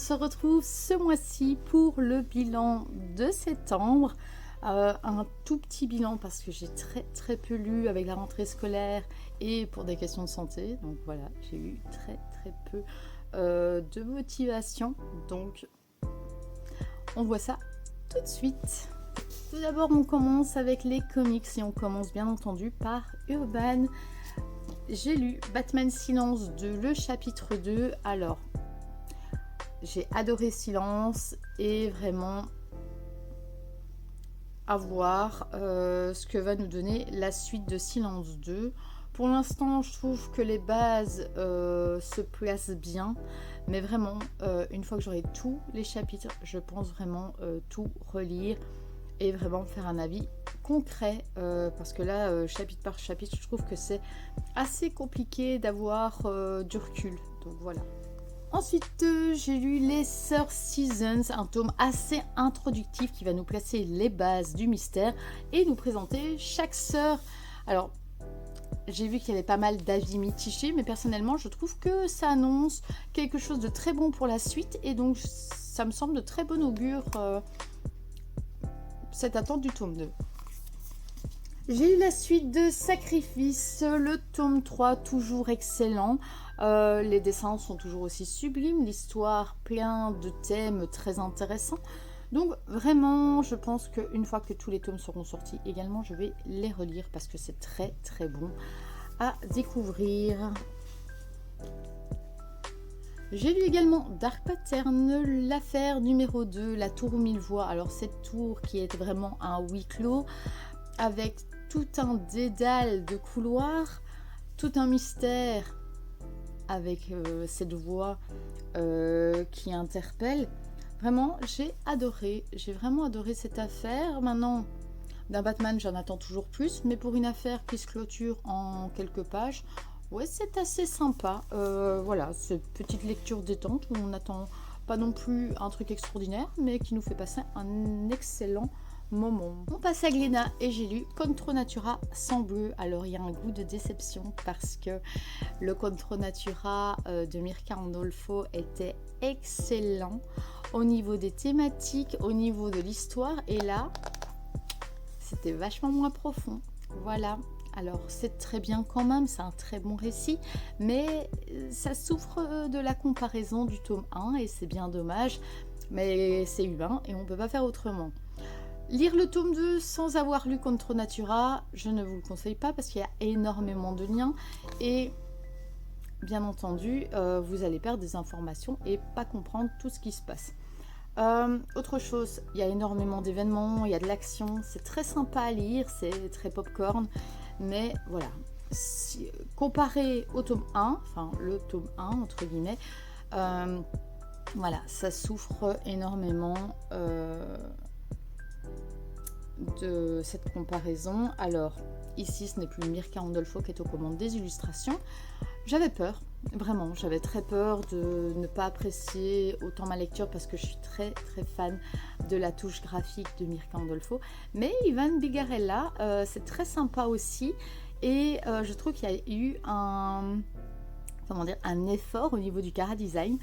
se retrouve ce mois-ci pour le bilan de septembre. Un tout petit bilan parce que j'ai très peu lu avec la rentrée scolaire et pour des questions de santé. Donc voilà, j'ai eu très peu de motivation. Donc on voit ça tout de suite. Tout d'abord, on commence avec les comics et on commence bien entendu par Urban. J'ai lu Batman Silence 2, le chapitre 2. Alors, j'ai adoré Silence et vraiment à voir ce que va nous donner la suite de Silence 2. Pour l'instant, je trouve que les bases se placent bien, mais vraiment, une fois que j'aurai tous les chapitres, je pense vraiment tout relire et vraiment faire un avis concret, parce que là, chapitre par chapitre, je trouve que c'est assez compliqué d'avoir du recul. Donc voilà. Ensuite, j'ai lu Les Sœurs Seasons, un tome assez introductif qui va nous placer les bases du mystère et nous présenter chaque sœur. Alors, j'ai vu qu'il y avait pas mal d'avis mitigés, mais personnellement, je trouve que ça annonce quelque chose de très bon pour la suite et donc ça me semble de très bon augure cette attente du tome 2. J'ai eu la suite de Sacrifice, le tome 3, toujours excellent. Les dessins sont toujours aussi sublimes, l'histoire plein de thèmes très intéressants. Donc vraiment, je pense qu'une fois que tous les tomes seront sortis également, je vais les relire parce que c'est très bon à découvrir. J'ai lu également Dark Pattern, l'affaire numéro 2, la tour aux 1000 voix. Alors cette tour qui est vraiment un huis clos avec tout un dédale de couloirs, tout un mystère avec cette voix qui interpelle. Vraiment, j'ai vraiment adoré cette affaire. Maintenant, d'un Batman, j'en attends toujours plus, mais pour une affaire qui se clôture en quelques pages, ouais, c'est assez sympa. Voilà, cette petite lecture détente où on n'attend pas non plus un truc extraordinaire, mais qui nous fait passer un excellent moment. On passe à Glénat et j'ai lu Contro Natura sans bleu. Alors il y a un goût de déception parce que le Contro Natura de Mirka Andolfo était excellent au niveau des thématiques, au niveau de l'histoire, et là c'était vachement moins profond. Voilà. Alors c'est très bien quand même, c'est un très bon récit, mais ça souffre de la comparaison du tome 1 et c'est bien dommage, mais c'est humain et on ne peut pas faire autrement. Lire le tome 2 sans avoir lu Contro Natura, je ne vous le conseille pas parce qu'il y a énormément de liens et bien entendu vous allez perdre des informations et pas comprendre tout ce qui se passe. Autre chose, il y a énormément d'événements, il y a de l'action, c'est très sympa à lire, c'est très popcorn, mais voilà, comparé au tome 1, enfin le tome 1 entre guillemets, voilà, ça souffre énormément de cette comparaison. Alors ici ce n'est plus Mirka Andolfo qui est aux commandes des illustrations. J'avais peur, vraiment, j'avais très peur de ne pas apprécier autant ma lecture parce que je suis très fan de la touche graphique de Mirka Andolfo, mais Ivan Bigarella, c'est très sympa aussi et je trouve qu'il y a eu un effort au niveau du chara-design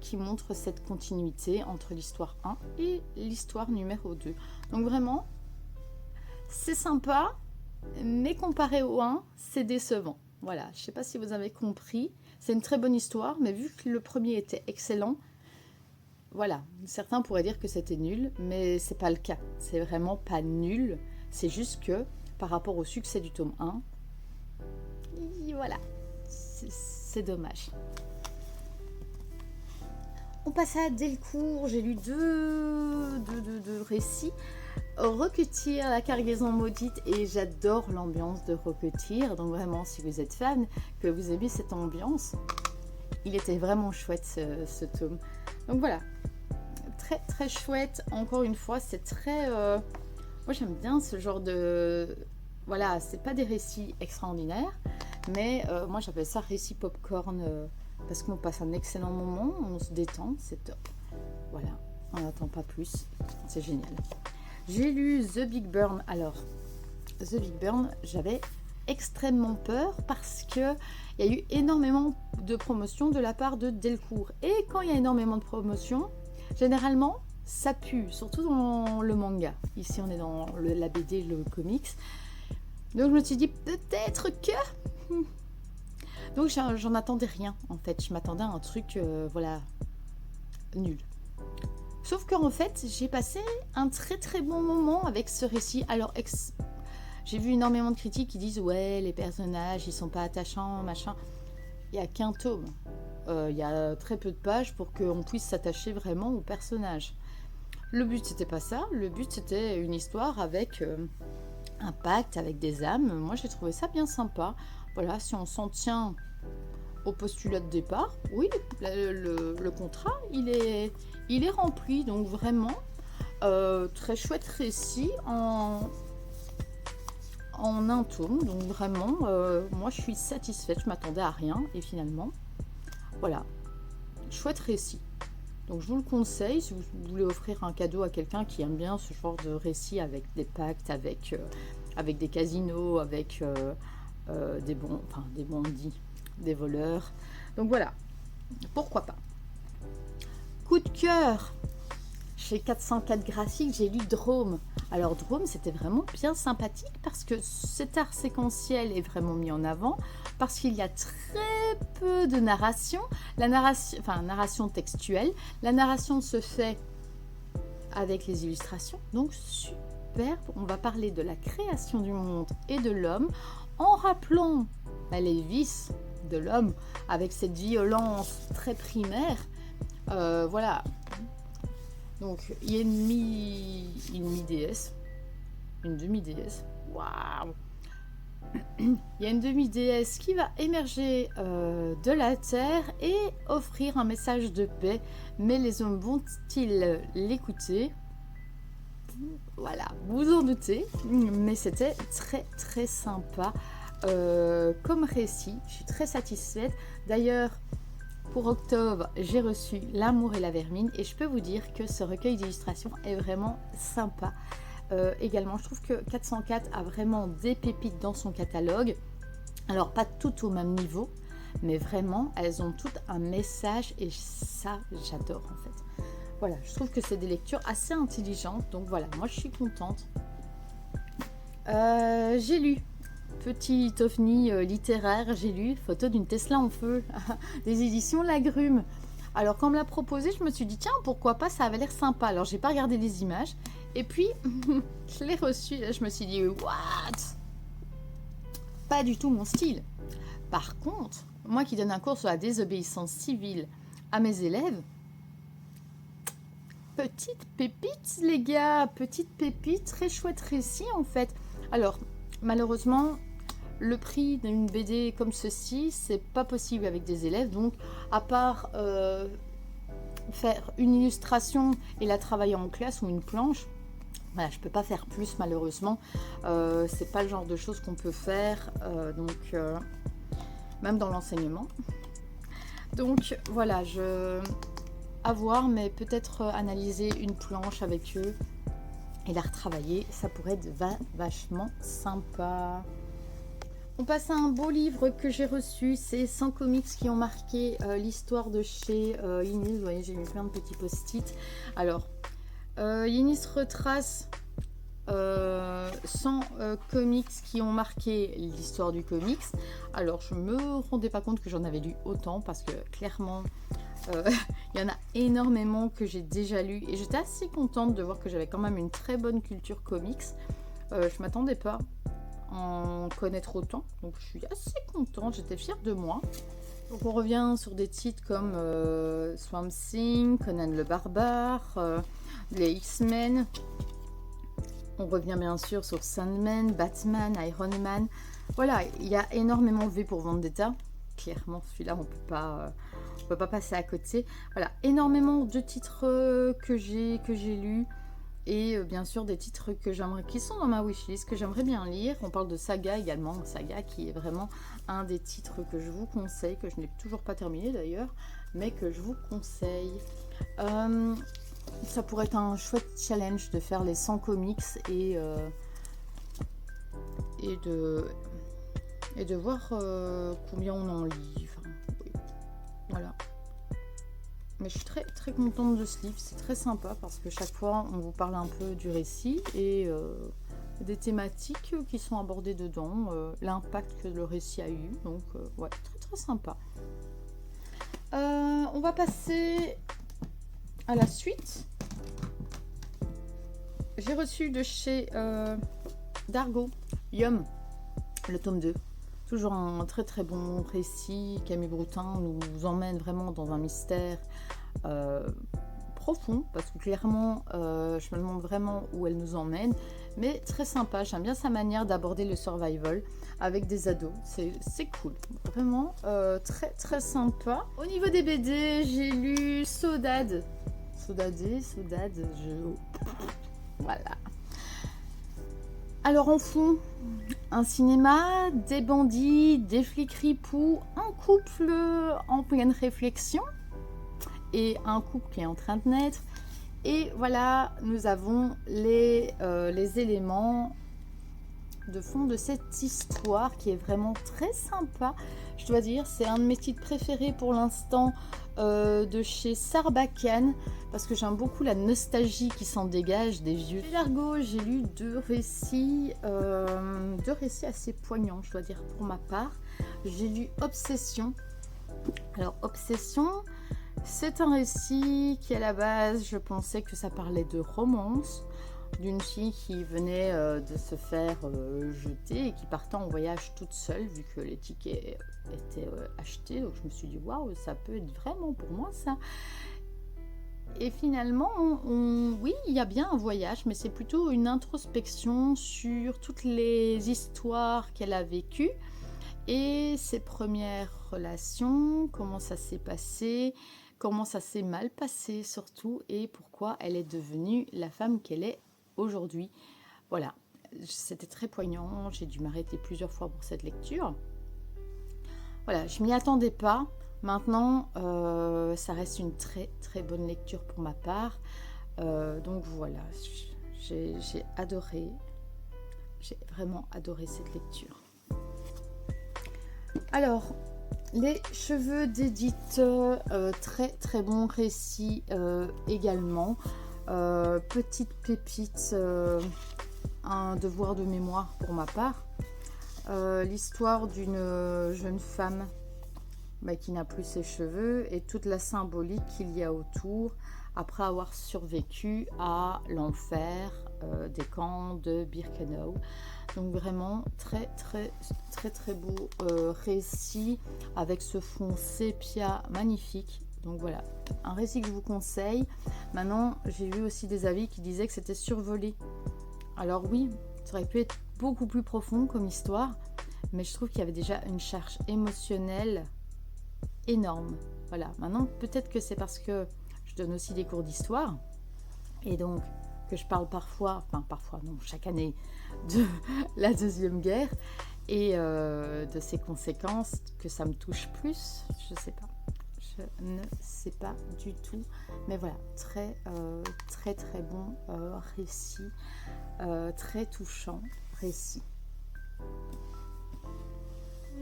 qui montre cette continuité entre l'histoire 1 et l'histoire numéro 2. Donc vraiment, c'est sympa, mais comparé au 1, c'est décevant. Voilà, je ne sais pas si vous avez compris. C'est une très bonne histoire, mais vu que le premier était excellent, voilà, certains pourraient dire que c'était nul, mais c'est pas le cas. C'est vraiment pas nul. C'est juste que par rapport au succès du tome 1, voilà, c'est dommage. On passe à Delcourt, j'ai lu deux récits. Rocketeer, la cargaison maudite, et j'adore l'ambiance de Rocketeer, donc vraiment si vous êtes fan, que vous aimez cette ambiance, il était vraiment chouette ce tome. Donc voilà, très chouette, encore une fois, c'est très... moi j'aime bien ce genre de... Voilà, c'est pas des récits extraordinaires, mais moi j'appelle ça récit popcorn, parce qu'on passe un excellent moment, on se détend, c'est top. Voilà, on n'attend pas plus, c'est génial. J'ai lu The Big Burn. Alors, The Big Burn, j'avais extrêmement peur parce que il y a eu énormément de promotions de la part de Delcourt. Et quand il y a énormément de promotions, généralement, ça pue, surtout dans le manga. Ici, on est dans la BD, le comics. Donc, je me suis dit, peut-être que... Donc, j'en attendais rien, en fait. Je m'attendais à un truc, voilà, nul. Sauf qu'en fait, j'ai passé un très très bon moment avec ce récit. Alors, j'ai vu énormément de critiques qui disent ouais, les personnages ils sont pas attachants, machin. Il n'y a qu'un tome. Il y a très peu de pages pour qu'on puisse s'attacher vraiment aux personnages. Le but c'était pas ça. Le but c'était une histoire avec un pacte, avec des âmes. Moi j'ai trouvé ça bien sympa. Voilà, si on s'en tient au postulat de départ, oui, le contrat il est rempli. Donc vraiment très chouette récit en un tome, donc vraiment moi je suis satisfaite, je m'attendais à rien et finalement voilà, chouette récit. Donc je vous le conseille si vous voulez offrir un cadeau à quelqu'un qui aime bien ce genre de récit avec des pactes, avec des casinos, avec des bandits, des voleurs. Donc voilà, pourquoi pas. Coup de cœur chez 404 graphiques, j'ai lu Drôme. Alors Drôme, c'était vraiment bien sympathique parce que cet art séquentiel est vraiment mis en avant, parce qu'il y a très peu de narration, narration textuelle. La narration se fait avec les illustrations, donc superbe. On va parler de la création du monde et de l'homme en rappelant les vices de l'homme avec cette violence très primaire. Voilà. Donc, il y a une mi-déesse, une demi-déesse. Waouh! Il y a une demi-déesse qui va émerger de la terre et offrir un message de paix. Mais les hommes vont-ils l'écouter? Voilà, vous en doutez. Mais c'était très très sympa comme récit. Je suis très satisfaite. D'ailleurs, pour octobre, j'ai reçu L'amour et la vermine et je peux vous dire que ce recueil d'illustrations est vraiment sympa. Également, je trouve que 404 a vraiment des pépites dans son catalogue. Alors, pas toutes au même niveau, mais vraiment, elles ont toutes un message et ça, j'adore en fait. Voilà, je trouve que c'est des lectures assez intelligentes, donc voilà, moi je suis contente. J'ai lu petit ovni littéraire, j'ai lu Photo d'une Tesla en feu des éditions Lagrume. Alors quand on me l'a proposé, je me suis dit tiens, pourquoi pas, ça avait l'air sympa. Alors j'ai pas regardé les images et puis je l'ai reçu, là, je me suis dit what, pas du tout mon style. Par contre, moi qui donne un cours sur la désobéissance civile à mes élèves, petite pépite les gars, petite pépite, très chouette récit en fait. Alors malheureusement, le prix d'une BD comme ceci, c'est pas possible avec des élèves. Donc, à part faire une illustration et la travailler en classe ou une planche, voilà, je peux pas faire plus malheureusement. C'est pas le genre de choses qu'on peut faire, même dans l'enseignement. Donc voilà, à voir, mais peut-être analyser une planche avec eux et la retravailler, ça pourrait être vachement sympa. On passe à un beau livre que j'ai reçu, c'est 100 comics qui ont marqué l'histoire de chez Inis. Vous voyez, j'ai mis plein de petits post-it. Alors, Inis retrace 100 comics qui ont marqué l'histoire du comics. Alors, je me rendais pas compte que j'en avais lu autant parce que clairement, il y en a énormément que j'ai déjà lu et j'étais assez contente de voir que j'avais quand même une très bonne culture comics. Je m'attendais pas en connaître autant, donc je suis assez contente, j'étais fière de moi. Donc on revient sur des titres comme Swamp Thing, Conan le Barbare, les X-Men. On revient bien sûr sur Sandman, Batman, Iron Man. Voilà, il y a énormément V pour Vendetta. Clairement, celui-là, on peut pas passer à côté. Voilà, énormément de titres que j'ai lus. Et bien sûr des titres qui sont dans ma wishlist, que j'aimerais bien lire. On parle de Saga également, Saga qui est vraiment un des titres que je vous conseille, que je n'ai toujours pas terminé d'ailleurs, mais que je vous conseille. Ça pourrait être un chouette challenge de faire les 100 comics et et de voir combien on en lit. Enfin, oui. Voilà. Mais je suis très très contente de ce livre, c'est très sympa parce que chaque fois on vous parle un peu du récit et des thématiques qui sont abordées dedans, l'impact que le récit a eu, donc ouais, très très sympa. On va passer à la suite. J'ai reçu de chez Dargo, Yum, le tome 2. Toujours un très très bon récit. Camille Broutin nous emmène vraiment dans un mystère profond, parce que clairement, je me demande vraiment où elle nous emmène, mais très sympa. J'aime bien sa manière d'aborder le survival avec des ados. C'est cool, vraiment très très sympa. Au niveau des BD, j'ai lu Saudade. Voilà. Alors en fond, un cinéma, des bandits, des flics ripoux, un couple en pleine réflexion et un couple qui est en train de naître. Et voilà, nous avons les éléments de fond de cette histoire qui est vraiment très sympa. Je dois dire, c'est un de mes titres préférés pour l'instant de chez Sarbacane, parce que j'aime beaucoup la nostalgie qui s'en dégage des vieux. Chez Dargo, j'ai lu deux récits assez poignants, je dois dire, pour ma part. J'ai lu Obsession. Alors, Obsession, c'est un récit qui, à la base, je pensais que ça parlait de romance, d'une fille qui venait de se faire jeter et qui partait en voyage toute seule, vu que les tickets étaient achetés. Donc je me suis dit, waouh, ça peut être vraiment pour moi ça. Et finalement, oui, il y a bien un voyage, mais c'est plutôt une introspection sur toutes les histoires qu'elle a vécues et ses premières relations, comment ça s'est passé, comment ça s'est mal passé surtout, et pourquoi elle est devenue la femme qu'elle est aujourd'hui. Voilà, c'était très poignant, j'ai dû m'arrêter plusieurs fois pour cette lecture. Voilà, je m'y attendais pas. Maintenant, ça reste une très très bonne lecture pour ma part. Donc voilà, j'ai adoré, j'ai vraiment adoré cette lecture. Alors, les cheveux d'Edith, très très bon récit également. Petite pépite, un devoir de mémoire pour ma part. L'histoire d'une jeune femme qui n'a plus ses cheveux et toute la symbolique qu'il y a autour après avoir survécu à l'enfer des camps de Birkenau. Donc vraiment très très très très beau récit avec ce fond sépia magnifique. Donc voilà, un récit que je vous conseille. Maintenant, j'ai vu aussi des avis qui disaient que c'était survolé. Alors oui, ça aurait pu être beaucoup plus profond comme histoire, mais je trouve qu'il y avait déjà une charge émotionnelle énorme. Voilà, maintenant peut-être que c'est parce que je donne aussi des cours d'histoire et donc que je parle parfois non, chaque année de la Deuxième Guerre et de ses conséquences que ça me touche plus. Je ne sais pas du tout, mais voilà, très très très bon récit, très touchant récit.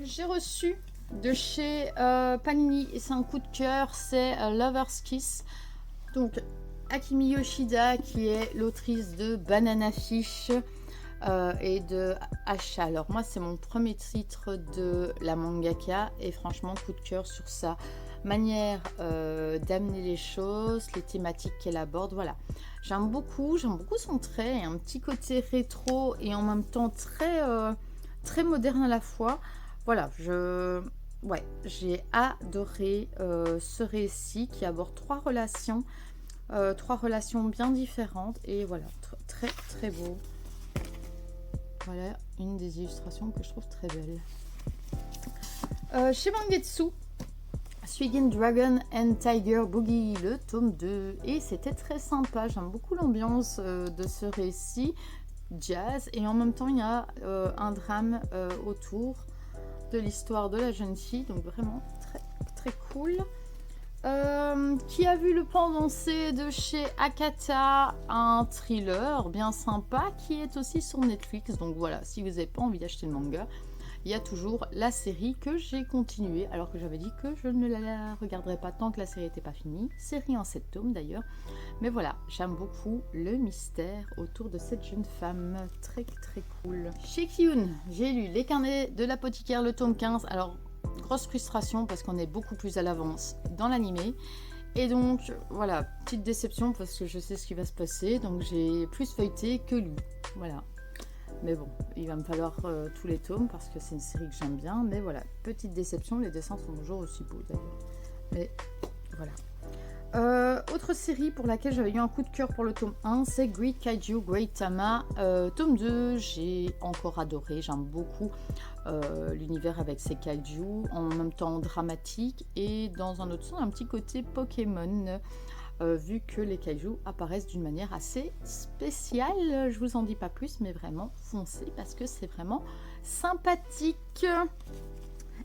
J'ai reçu de chez Panini et c'est un coup de cœur, c'est Lover's Kiss. Donc Akimi Yoshida qui est l'autrice de Banana Fish et de Asha. Alors moi c'est mon premier titre de la mangaka et franchement coup de cœur sur sa manière d'amener les choses, les thématiques qu'elle aborde. Voilà, j'aime beaucoup son trait, et un petit côté rétro et en même temps très très moderne à la fois. Voilà, j'ai adoré ce récit qui aborde trois relations bien différentes et voilà, très très beau. Voilà une des illustrations que je trouve très belle. Chez Mangetsu, Suigen Dragon and Tiger Boogie, le tome 2, et c'était très sympa. J'aime beaucoup l'ambiance de ce récit jazz et en même temps il y a un drame autour de l'histoire de la jeune fille, donc vraiment très très cool. Qui a vu le pendancé de chez Akata, un thriller bien sympa qui est aussi sur Netflix. Donc voilà, si vous n'avez pas envie d'acheter le manga, il y a toujours la série que j'ai continuée, alors que j'avais dit que je ne la regarderais pas tant que la série n'était pas finie. Série en 7 tomes d'ailleurs. Mais voilà, j'aime beaucoup le mystère autour de cette jeune femme. Très très cool. Chez Kyun, j'ai lu Les Carnets de l'apothicaire, le tome 15. Alors, grosse frustration parce qu'on est beaucoup plus à l'avance dans l'animé. Et donc, voilà, petite déception parce que je sais ce qui va se passer. Donc, j'ai plus feuilleté que lu. Voilà. Mais bon, il va me falloir tous les tomes parce que c'est une série que j'aime bien. Mais voilà, petite déception. Les dessins sont toujours aussi beaux d'ailleurs. Mais voilà. Autre série pour laquelle j'avais eu un coup de cœur pour le tome 1, c'est Great Kaiju Great Tama. Tome 2, j'ai encore adoré, j'aime beaucoup l'univers avec ces kaiju, en même temps dramatique et dans un autre sens un petit côté Pokémon, vu que les kaiju apparaissent d'une manière assez spéciale. Je vous en dis pas plus, mais vraiment foncez parce que c'est vraiment sympathique.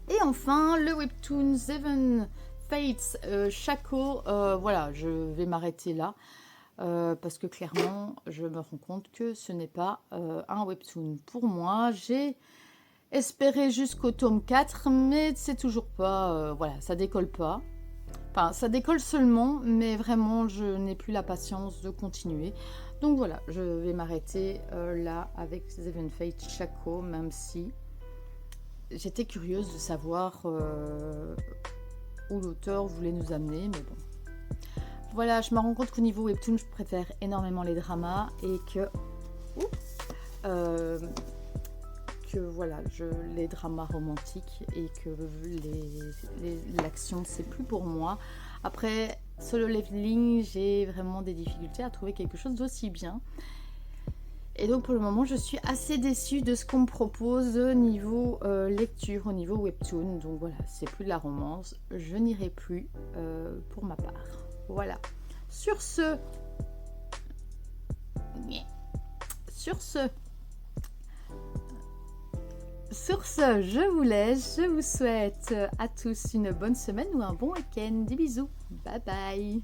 Et enfin, le webtoon Seven Fates Shako, voilà, je vais m'arrêter là parce que clairement, je me rends compte que ce n'est pas un webtoon pour moi. J'ai espéré jusqu'au tome 4, mais c'est toujours pas, voilà, ça décolle pas. Enfin, ça décolle seulement, mais vraiment, je n'ai plus la patience de continuer. Donc voilà, je vais m'arrêter là avec Seven Fates Shako, même si j'étais curieuse de savoir où l'auteur voulait nous amener, mais bon. Voilà, je me rends compte qu'au niveau webtoon, je préfère énormément les dramas et que voilà, les dramas romantiques et que l'action, c'est plus pour moi. Après, Solo Leveling, j'ai vraiment des difficultés à trouver quelque chose d'aussi bien. Et donc pour le moment, je suis assez déçue de ce qu'on me propose au niveau lecture, au niveau webtoon. Donc voilà, c'est plus de la romance. Je n'irai plus pour ma part. Voilà. Sur ce, je vous laisse. Je vous souhaite à tous une bonne semaine ou un bon week-end. Des bisous. Bye bye.